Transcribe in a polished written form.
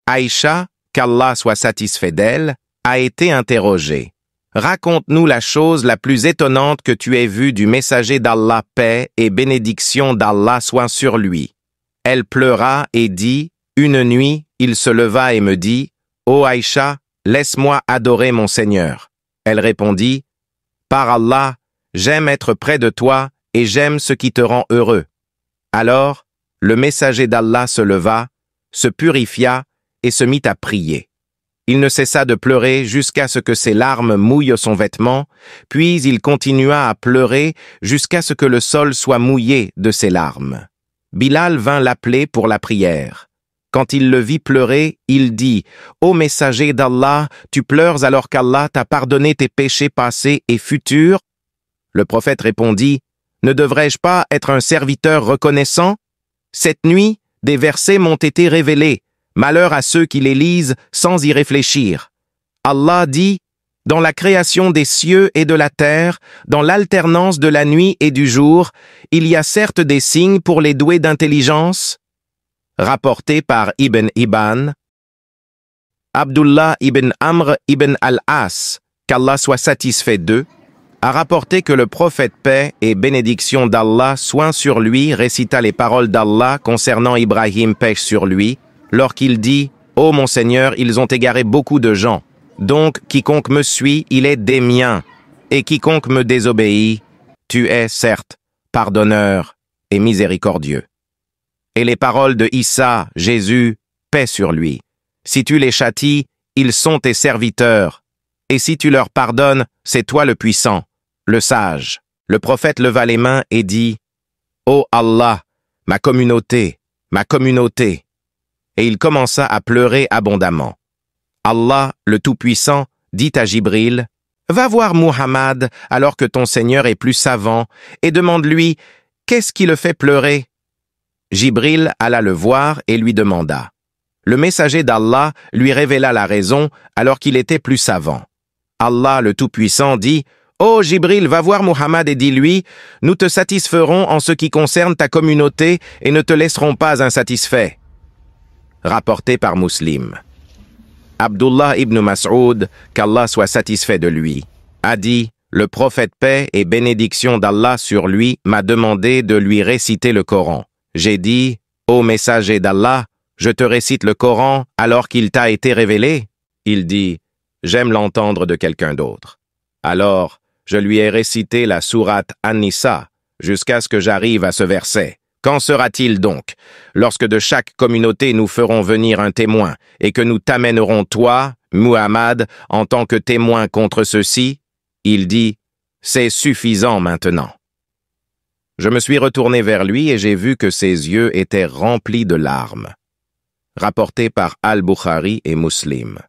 Aïcha, qu'Allah soit satisfait d'elle, a été interrogée. Raconte-nous la chose la plus étonnante que tu aies vue du messager d'Allah, paix et bénédiction d'Allah soit sur lui. Elle pleura et dit, une nuit, il se leva et me dit, ô Aïcha, laisse-moi adorer mon Seigneur. Elle répondit, par Allah, j'aime être près de toi et j'aime ce qui te rend heureux. Alors, le messager d'Allah se leva, se purifia et se mit à prier. Il ne cessa de pleurer jusqu'à ce que ses larmes mouillent son vêtement, puis il continua à pleurer jusqu'à ce que le sol soit mouillé de ses larmes. Bilal vint l'appeler pour la prière. Quand il le vit pleurer, il dit, « Ô messager d'Allah, tu pleures alors qu'Allah t'a pardonné tes péchés passés et futurs ?» Le prophète répondit, « Ne devrais-je pas être un serviteur reconnaissant? Cette nuit, des versets m'ont été révélés. Malheur à ceux qui les lisent sans y réfléchir. Allah dit, « Dans la création des cieux et de la terre, dans l'alternance de la nuit et du jour, il y a certes des signes pour les doués d'intelligence. » Rapporté par Ibn Hibban, Abdullah ibn Amr ibn al-As, qu'Allah soit satisfait d'eux, a rapporté que le prophète paix et bénédiction d'Allah soient sur lui récita les paroles d'Allah concernant Ibrahim paix sur lui, lorsqu'il dit « Ô mon Seigneur, ils ont égaré beaucoup de gens. Donc, quiconque me suit, il est des miens. Et quiconque me désobéit, tu es, certes, pardonneur et miséricordieux. » Et les paroles de Issa, Jésus, paix sur lui. Si tu les châties, ils sont tes serviteurs. Et si tu leur pardonnes, c'est toi le puissant, le sage. Le prophète leva les mains et dit « Ô Allah, ma communauté, ma communauté !» Et il commença à pleurer abondamment. Allah, le Tout-Puissant, dit à Jibril, « Va voir Muhammad alors que ton Seigneur est plus savant et demande-lui, qu'est-ce qui le fait pleurer ?» Jibril alla le voir et lui demanda. Le messager d'Allah lui révéla la raison alors qu'il était plus savant. Allah, le Tout-Puissant, dit, « Ô Jibril, va voir Muhammad et dis-lui, nous te satisferons en ce qui concerne ta communauté et ne te laisserons pas insatisfait. » Rapporté par Muslim. Abdullah ibn Mas'ud, qu'Allah soit satisfait de lui, a dit, « Le prophète paix et bénédiction d'Allah sur lui m'a demandé de lui réciter le Coran. J'ai dit, « Ô messager d'Allah, je te récite le Coran alors qu'il t'a été révélé. » Il dit, « J'aime l'entendre de quelqu'un d'autre. » Alors, je lui ai récité la sourate An-Nisa jusqu'à ce que j'arrive à ce verset. Qu'en sera-t-il donc, lorsque de chaque communauté nous ferons venir un témoin et que nous t'amènerons toi, Muhammad, en tant que témoin contre ceux-ci? Il dit, « C'est suffisant maintenant. » Je me suis retourné vers lui et j'ai vu que ses yeux étaient remplis de larmes. Rapporté par Al-Bukhari et Muslim.